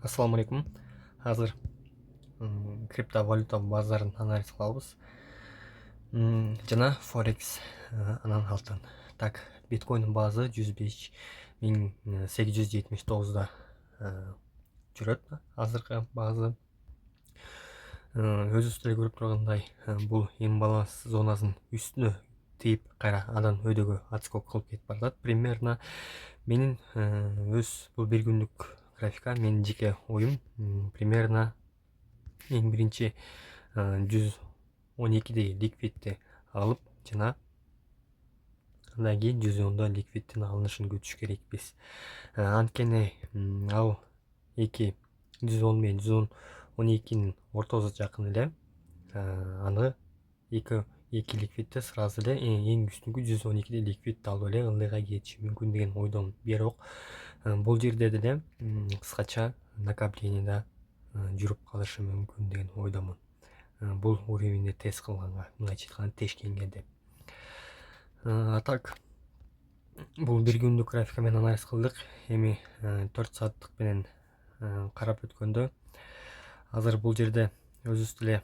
Ассаламу алейкум. Азыр криптовалюта базарын анализ кылабыз. Жана Forex анан алтын. Так, биткоиндин базы 105.879 жүрөт. Азыркы базы өзүбүз деле көрүп тургандай бул имбаланс зонасынын үстүнө тийип кайра андан өйдөгө отскок кылып кетип баратат. Примерно менин бул бир күндүк графика менин жеке оюм примерно эң биринчи 112 ликвидти алып жана андан кийин 110 ликвидтин алынышын күтүш керекпиз. Анткени ал 110 менен 112нин ортосу жакын эле аны эки ликвидти сразу эле эң үстүнкү 112 ликвидти алып эле ылдыйга кетиши мүмкүн деген ойдомун. Бирок бул жерде деле кыскача накоплениеда жүрүп калышы мүмкүн деген ойдомун. Бул уровеньди тест кылганга, мындайча айтканда тешкенге деп. Так, бул бир күндүк графика менен анализ кылдык. Эми 4 сааттык менен карап өткөндө азыр бул жерде өзүбүз деле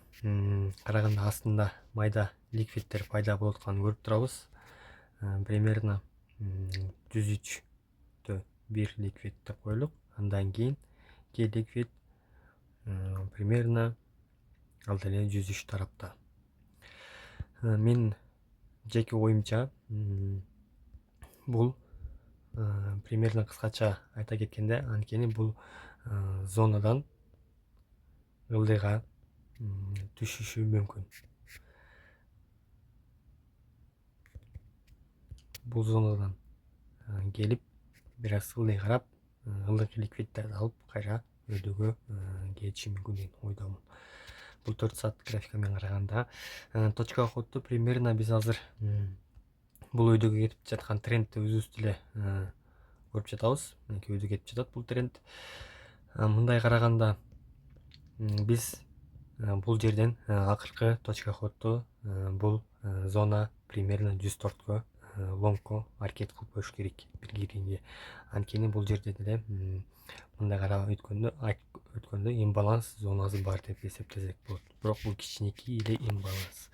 караганда астында майда ликвидтер пайда болуп атканын көрүп турабыз. Примерно 103.1 ликвид деп коелук. Андан кийин ликвид примерно ал деле 103 тарапта. Мен жеке оюмча бул примерно кыскача айта кеткенде, анткени бул зонадан ылдыйга түшүшү мүмкүн. Бул зонадан келип бир аз ылдый карап, ылдыйкы ликвидтерди алып кайра өйдөгө кетиши мүмкүн деген ойдомун. Бул 4 сааттык графика менен караганда точка входту примерно биз азыр бул өйдөгө кетип жаткан трендти өзүбүз деле көрүп жатабыз. Мынакей өйдө кетип жатат бул тренд. Мындай караганда биз бул жерден акыркы точка входту бул зона примерно 104кө лонгко аракет кылып коюш керек бир киргенге. Анткени бул жерде деле мындай карап өткөндө имбаланс зонасы бар деп эсептесек болот. Бирок бул кичинекей эле имбаланс.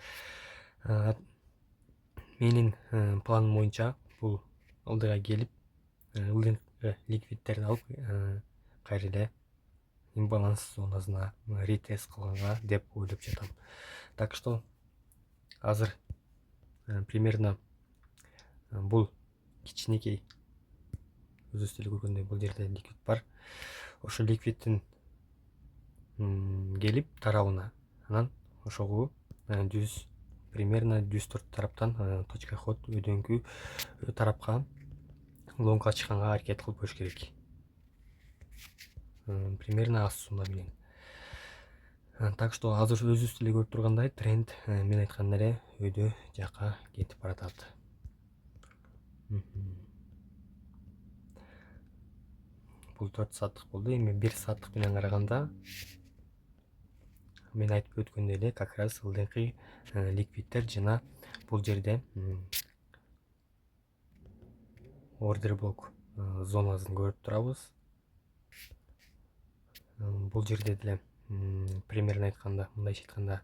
Менин планым боюнча бул ылдыйга келип, ылдыйкы ликвидтерди алып кайра эле имбаланс зонасына ретест кылганга деп ойлоп жатам. Так что азыр примерно бул кичинекей өзүбүз деле көргөндөй бул жерде ликвид бар. Ошо ликвидтин келип тарабына анан ошого примерно 104 тараптан точка вход өйдөңкү тарапка лонгко чыкканга аракет кылып коюш керек. Примерно аз сумма менен. Так что азыр өзүбүз деле көрүп тургандай тренд мен айткандай эле өйдө жака кетип баратат. Бул 4 сааттык болду. Эми 1 сааттык менен караганда мен айтып өткөндөй эле как раз ылдыйкы ликвидтер жана бул жерде ордер блок зонасын көрүп турабыз. Бул жерде деле примерно айтканда, мындайча айтканда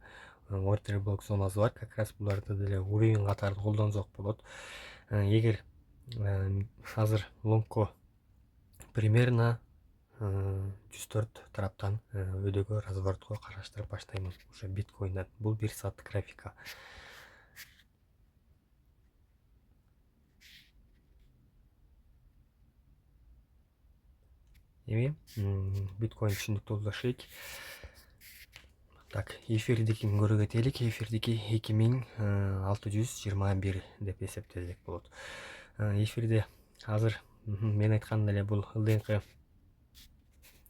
ордер блок зонасы бар. Как раз буларды деле уровень катары колдонсок болот. Эгер азыр лонгко примерно 104 тараптан өйдөгө разворотко караштырып баштаймын уже биткоинден. Бул 1 сааттык графика. Эми биткоин түшүндүктүү болушайык. Так, эфирдикин көрө кетелик. Эфирдики 2621 деп эсептесек болот. Эфирде азыр мен айткандай эле бул ылдыйкы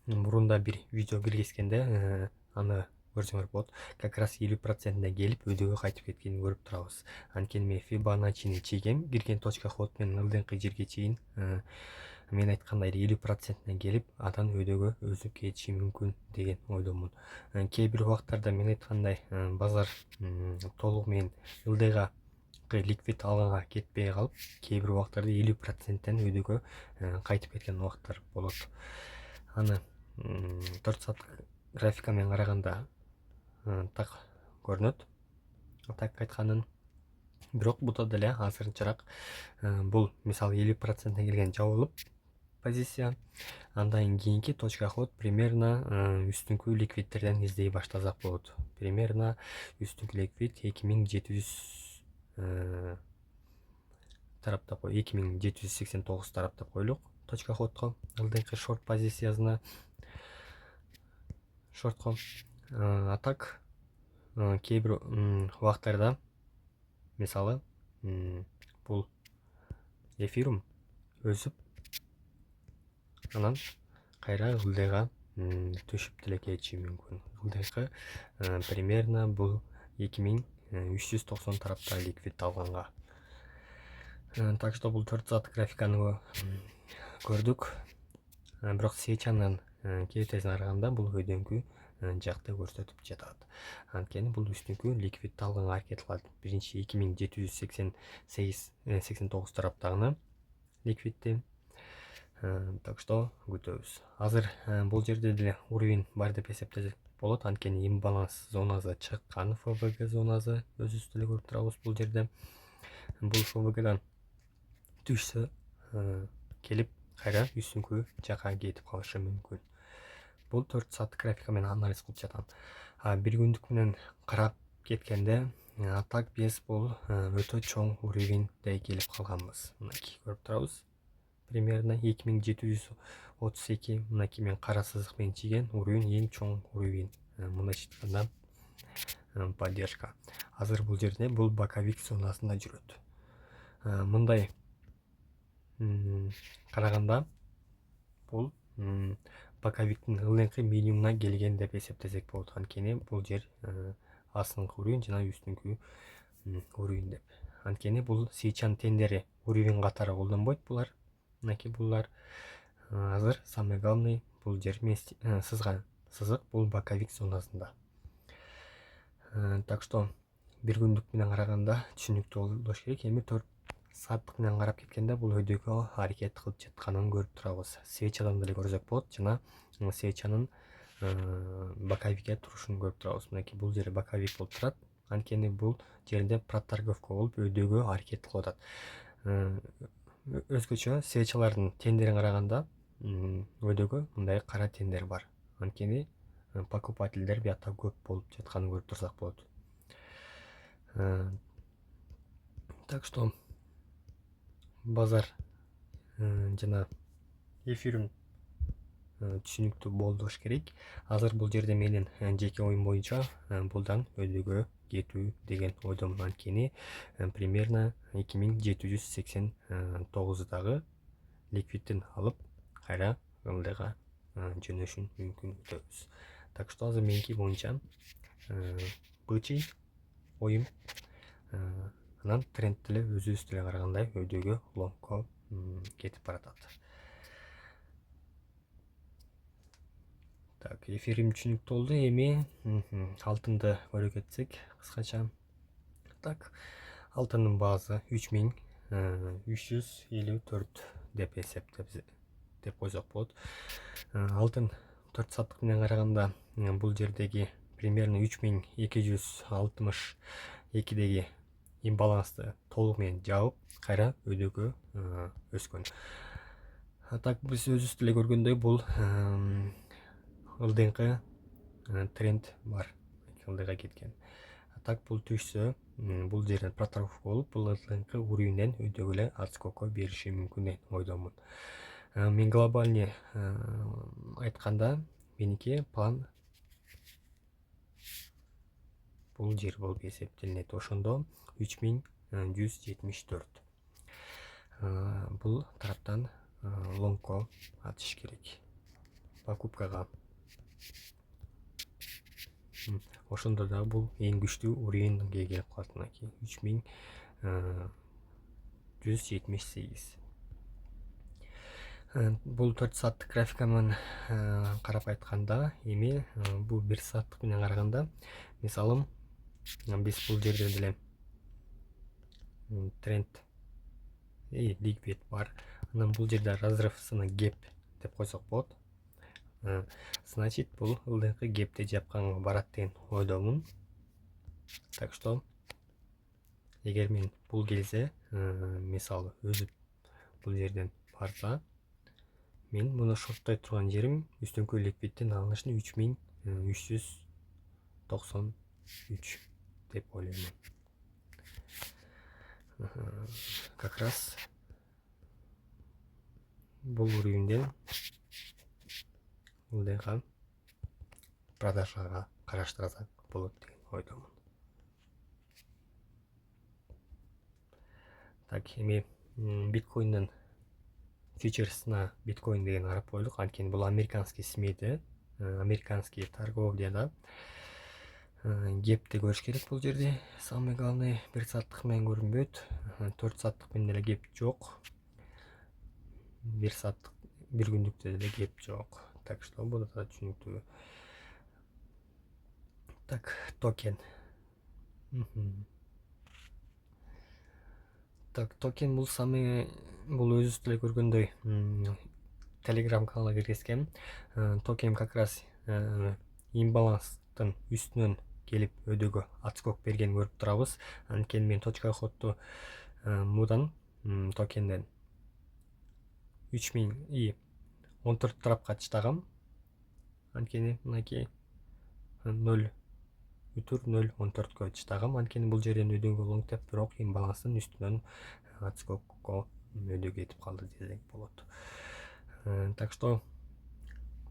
мурунда бир видео киргизгенде аны көрсөңөр болот. Как раз 50% келип өйдөгө кайтып кеткенин көрүп турабыз. Анткени мен Fibonacci'ни чейгем, кирген точка вход менен ылдыйкы жерге чейин мен айткандай 50% келип, андан өйдөгө өзү кетиши мүмкүн деген ойдомун. Кээ бир убактарда мен айткандай базар толугу менен ылдыйга ликвид алганга кетпей калып, кээ бир убактарда 50%тен өйдөгө кайтып кеткен убакттар болот. Аны 4 сааттык графикамен караганда так көрүнөт. Так айтканын бирок бутта деле азырынчараак бул мисалы 50% келген жабылып позиция, андан кийинки точка ход примерно үстүңкү ликвидтерден издей баштасак болот. Примерно үстүңкү ликвид 2700 тараптап 2789 тараптап коелук точка ходко, алдыңкы шорт позициясына шортко. А так кээ бир убактарда мисалы бул эфирум өсүп анан кайра ылдыйга түшүп деле кетиши мүмкүн. Ылдыйкы примерно бул 2390 тарапта ликвид алганга. Так что бул 4 саат графиканы көрдүк. Бирок свечанын кесесине караганда бул өйдөңкү жакты көрсөтүп жатат. Анткени бул үстүңкү ликвид алганга аракет кылат. Биринчи 2789 тараптагы ликвидти. Так что күтөбүз. Азыр бул жерде деле уровень бар деп эсептесек болот. Анткени имбаланс зонасы чыккан, ФВГ зонасы өзүбүз деле көрүп турабыз бул жерде. Бул ФВГдан түшсө келип кайра үстүңкү жака кетип калышы мүмкүн. Бул 4 саат графика менен анализ кылып жатам. Бир күндүк менен карап кеткенде так биз бул өтө чоң уровеньде келип калганбыз. Мынакей көрүп турабыз. Примерно 2732 мынакей мен кара сызык менен чийген уровень эң чоң уровень. Мындайча айтканда поддержка. Азыр бул жерде бул боковик зонасында жүрөт. Мындай караганда бул боковиктин ылдыңкы минимумуна келген деп эсептесек болот. Анткени бул жер астыңкы уровень жана үстүңкү уровень деп. Анткени бул свечанын тендери уровень катары колдонбойт булар. Мынакей булар азыр самый главный бул жер сызган сызык бул боковик зонасында. Так что бир күндүк менен караганда түшүнүктүү болуш керек. Эми 4 сааттык менен карап кеткенде бул өйдөккө аракет кылып жатканын көрүп турабыз. Свечадан деле көрсөк болот жана свечанын боковикке турушун көрүп турабыз. Мынакей бул жер боковик болуп турат. Анткени бул жерде проторговка болуп өйдөккө аракет кылып атат. Өзгөчө свечалардын тендерин караганда өйдөккө мындай кара тендер бар. Анткени покупательдер биякта көп болуп жатканын көрүп турсак болот. Так что базар жана эфирим түшүнүктүү болуш керек. Азыр бул жерде менин жеке оюм боюнча булдан өйдөккө кетүү деген ойдомун. Анткени примерно 2789дагы ликвидтин алып кайра ылдыйга жөнөшүн мүмкүн күтөбүз. Так что азыр меники боюнча бычый оюм анан тренд деле өзүбүз деле карагандай өйдөккө лонгко кетип баратат. Так, эфирим түшүнүктүү болду. Эми алтынды көрө кетсек кыскача. Так, алтындын баазы 3354 деп эсептеп койсок болот. Алтын 4 сааттык менен караганда бул жердеги примерно 3262деги имбалансты толук менен жабып кайра өйдөккө өскөн. Так биз өзүбүз деле көргөндөй бул ылдыңкы тренд бар, ылдыйга кеткен. Так бул түшсө бул жерден проторговка болуп бул ылдыңкы уровеньден өйдөккө эле отскокко бериши мүмкүн деп ойдомун. Мен глобальный айтканда меники план бул жер болуп эсептелинет. Ошондо 3174. Бул тараптан лонгко атыш керек. Покупкага. Ошондо да бул эң күчтүү уровеньге келип калат. Мынакей 3178. Бул 4 сааттык графика менен карап айтканда, эми бул 1 сааттык менен караганда, мисалы биз бул жерде деле тренд ликвид бар. Анан бул жерде разрыв сына геп деп койсок болот. Значит, бул ылдыйкы кепти жапканга барат деген ойдомун. Так что эгер мен бул келсе, мисалы өзүп бул жерден барса, мен муну шорттой турган жерим үстүңкү ликвидтин алынышын 3393 деп ойлоймун. Как раз бул уровеньден ылдыйга продажага караштырсак болот деген ойдомун. Так, эми биткоиндин фьючерсына биткоин деген карап койлук. Анткени бул американский СМИде, американский торговляда гепти көрүш керек бул жерде. Самый главный 1 сааттык менен көрүнбөйт. 4 сааттык менен деле геп жок. 1 сааттык, 1 күндүктө деле геп жок. Так что бул да түшүнүктүү. Так, токен. Так, токен бул бул өзүбүз деле көргөндөй Telegram каналга киргизгем. Токен как раз имбаланстын үстүнөн келип өдөгө отскок бергенин көрүп турабыз. Анткени мен .ходту мудан токенден 3014 тарапка чыдагам. Анткени мынакей 0,014кө чыдагам. Анткени бул жерден өдөгө лонгтеп, бирок имбаланстын үстүнөн отскокко өдөгө кетип калды десек болот. Так что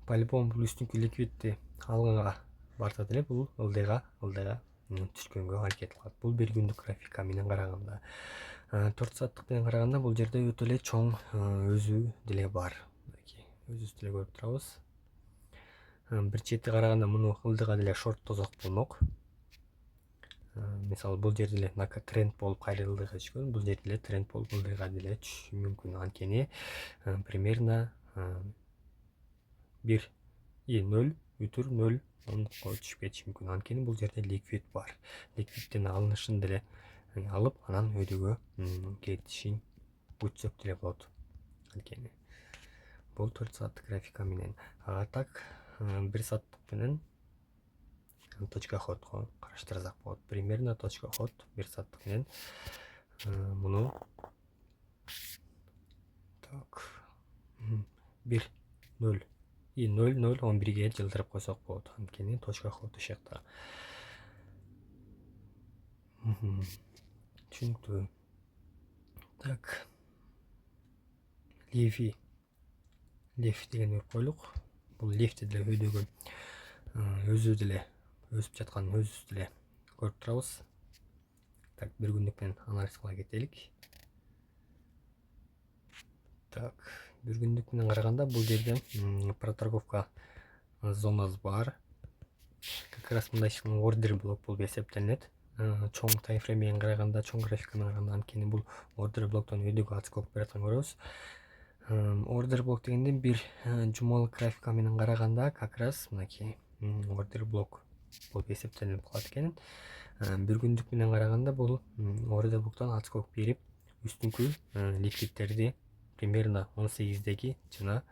по-любому бул үстүңкү ликвидти алганга барса деле бул ылдыйга түшкөнгө аракет кылат. Бул 1 күндүк графика менен караганда. 4 сааттык менен караганда бул жерде өтө эле чоң өзүү деле бар. Өзүбүз деле көрүп турабыз. Бир чети караганда муну ылдыйга деле шорт тозок болмок. Мисалы бул жерде эле тренд болуп кайра ылдыйга түшкөн, бул жерде эле тренд болуп ылдыйга деле түшүшү мүмкүн. Анткени примерно 1,0,010ко түшүп кетиши мүмкүн. Анткени бул жерде ликвид бар. Ликвидтин алынышын деле алып, анан өдөгө кетишин күтсөк деле болот. Анткени бул 4 сааттык графика менен. Так, 1 сааттык менен .ходко караштырсак болот. Примерно .ход 1 сааттык менен муну так 1,0,011ге жылдырып койсок болот. Анткени .ход ушакта. Түшүнүктүү. Так, лефи деген көрүп койлук. Бул лефти деле өдөгө өзү деле өсүп жатканын өзүбүз деле көрүп турабыз. Так, 1 күндүк менен анализ кыла кетелик. Так, 1 күндүк менен караганда бул жерде проторговка зонасы бар. Как раз мындай ордер блок болуп эсептелинет. Чоң таймфрейм менен караганда, чоң графика менен караганда, анткени бул ордер блоктон өдөгө отскок бератканын көрөбүз. Ордер блок дегенде бир жумалык графика менен караганда как раз мынакей ордер блок болуп эсептелип калат экен. 1 күндүк менен караганда бул ордер блоктон отскок берип, үстүңкү ликвидтерди примерно 18деги жана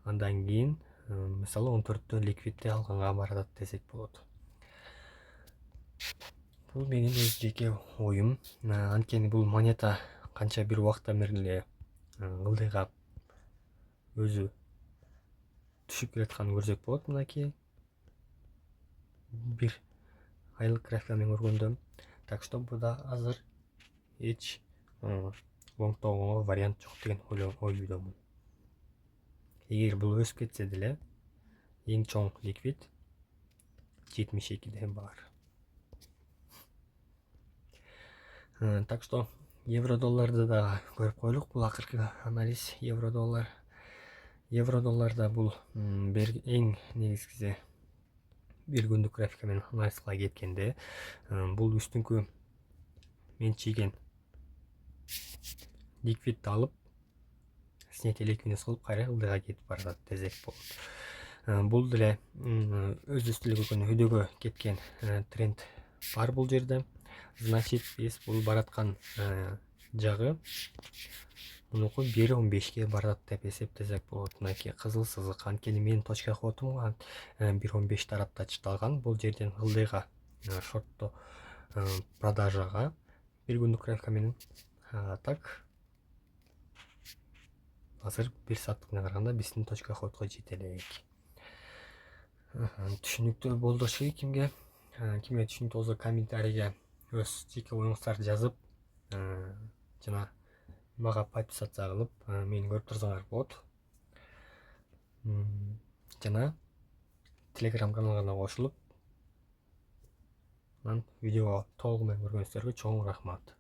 андан кийин мисалы 14тө ликвидти алганга барат десек болот. Бул менин өз жеке оюм. Анткени бул монета канча бир убакыттан бери эле ылдыйга өзү түшүп келатканын көрсөк болот. Мынакей 1 айлык графика менен көргөндө. Так что буда азыр эч лонгтоого вариант жок деген ойдомун. Эгер бул өсүп кетсе деле, эң чоң ликвид 72де бар. Так что евро-долларды да көрүп койлук. Бул акыркы анализ евро-доллар. Евро-долларда бул эң негизгиси 1 күндүк графика менен анализ кыла кеткенде, бул үстүңкү менчиген ликвидти алып, снятие ликвидность кылып кайра ылдыйга кетип барат десек болот. Бул деле өзүбүз деле көргөн өдөгө кеткен тренд бар бул жерде. Значит, биз бул бараткан жагы мунуку 1.15ге барат деп эсептесек болот. Мынакей кызыл сызык. Анткени менин точка кодум 1.15 тарапта чыталган. Бул жерден ылдыйга шортто продажага 1 күндүк графика менен. Так азыр 1 сааттык менен караганда биздин точка кодго жете элек. Түшүнүктүү болду кимге түшүнүктүү болсо комментарийге өз жеке оюңуздарды жазып жана мага подписаться кылып мени көрүп турсаңар болот. Жана Telegram каналына кошулуп, видеого толугу менен көргөнүңүздөргө чоң рахмат.